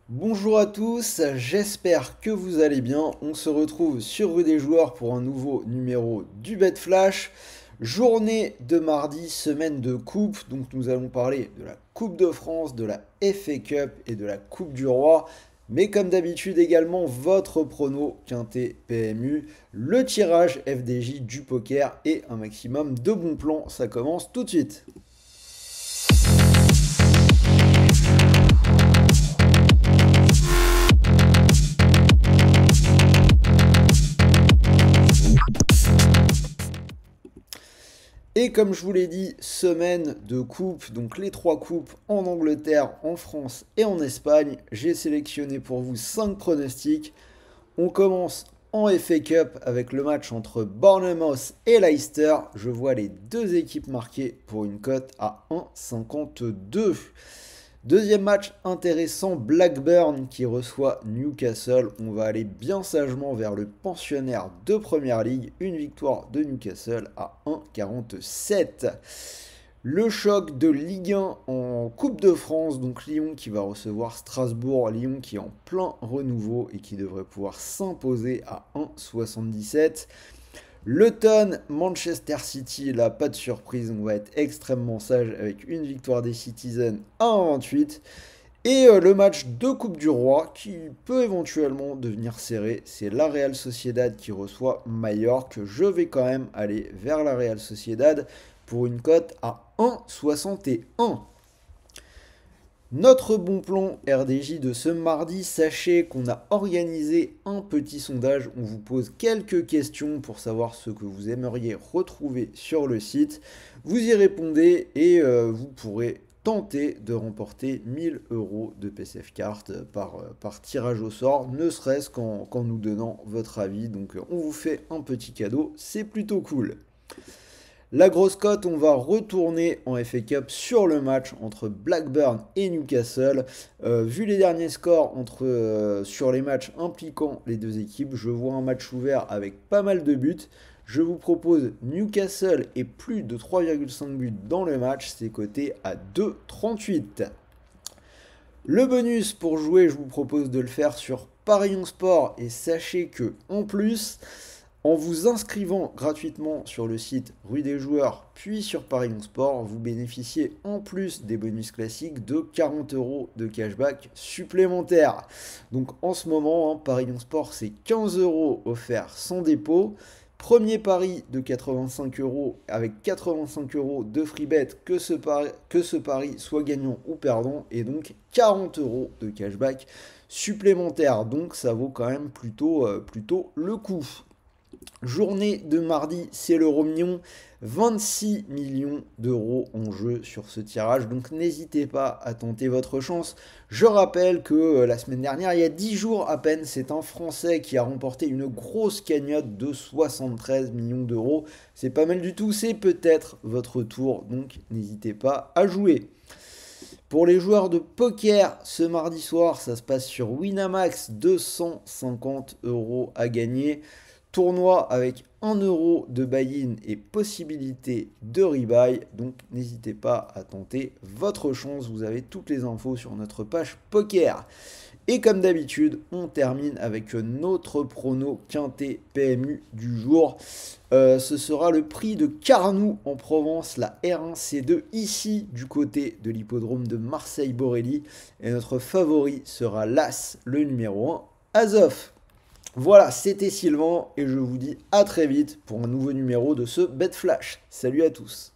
Bonjour à tous, j'espère que vous allez bien. On se retrouve sur Rue des Joueurs pour un nouveau numéro du Bet Flash. Journée de mardi, semaine de coupe. Donc nous allons parler de la Coupe de France, de la FA Cup et de la Coupe du Roi. Mais comme d'habitude également votre prono quintet PMU, le tirage FDJ du poker et un maximum de bons plans. Ça commence tout de suite. Et comme je vous l'ai dit, semaine de coupe, donc les trois coupes en Angleterre, en France et en Espagne. J'ai sélectionné pour vous 5 pronostics. On commence en FA Cup avec le match entre Bournemouth et Leicester. Je vois les deux équipes marquées pour une cote à 1,52. Deuxième match intéressant, Blackburn qui reçoit Newcastle. On va aller bien sagement vers le pensionnaire de Première Ligue. Une victoire de Newcastle à 1,47. Le choc de Ligue 1 en Coupe de France, donc Lyon qui va recevoir Strasbourg, Lyon qui est en plein renouveau et qui devrait pouvoir s'imposer à 1,77. Luton, Manchester City, là pas de surprise, on va être extrêmement sage avec une victoire des Citizens à 1,28. Et le match de Coupe du Roi qui peut éventuellement devenir serré, c'est la Real Sociedad qui reçoit Mallorca. Je vais quand même aller vers la Real Sociedad pour une cote à 1,61. Notre bon plan RDJ de ce mardi, sachez qu'on a organisé un petit sondage. On vous pose quelques questions pour savoir ce que vous aimeriez retrouver sur le site. Vous y répondez et vous pourrez tenter de remporter 1000 euros de PCF Card par tirage au sort, ne serait-ce qu'en nous donnant votre avis. Donc on vous fait un petit cadeau, c'est plutôt cool. La grosse cote, on va retourner en FA Cup sur le match entre Blackburn et Newcastle. Vu les derniers scores sur les matchs impliquant les deux équipes, je vois un match ouvert avec pas mal de buts. Je vous propose Newcastle et plus de 3,5 buts dans le match, c'est coté à 2,38. Le bonus pour jouer, je vous propose de le faire sur Paris Sport et sachez que en plus, en vous inscrivant gratuitement sur le site Rue des Joueurs, puis sur Paris Sport, vous bénéficiez en plus des bonus classiques de 40 euros de cashback supplémentaire. Donc en ce moment, Paris Sport, c'est 15 euros offerts sans dépôt. Premier pari de 85 euros avec 85 euros de free bet que ce pari soit gagnant ou perdant et donc 40 euros de cashback supplémentaire. Donc ça vaut quand même plutôt le coup. Journée de mardi, c'est l'euro million. 26 millions d'euros en jeu sur ce tirage, donc n'hésitez pas à tenter votre chance. Je rappelle que la semaine dernière, il y a 10 jours à peine, c'est un Français qui a remporté une grosse cagnotte de 73 millions d'euros. C'est pas mal du tout, c'est peut-être votre tour, donc n'hésitez pas à jouer. Pour les joueurs de poker, ce mardi soir, ça se passe sur Winamax, 250 euros à gagner. Tournoi avec 1 euro de buy-in et possibilité de rebuy. Donc n'hésitez pas à tenter votre chance. Vous avez toutes les infos sur notre page poker. Et comme d'habitude, on termine avec notre prono quintet PMU du jour. Ce sera le prix de Carnoux en Provence, la R1C2, ici du côté de l'hippodrome de Marseille-Borelli. Et notre favori sera l'As, le numéro 1, Azov. Voilà, c'était Sylvain et je vous dis à très vite pour un nouveau numéro de ce Bet Flash. Salut à tous.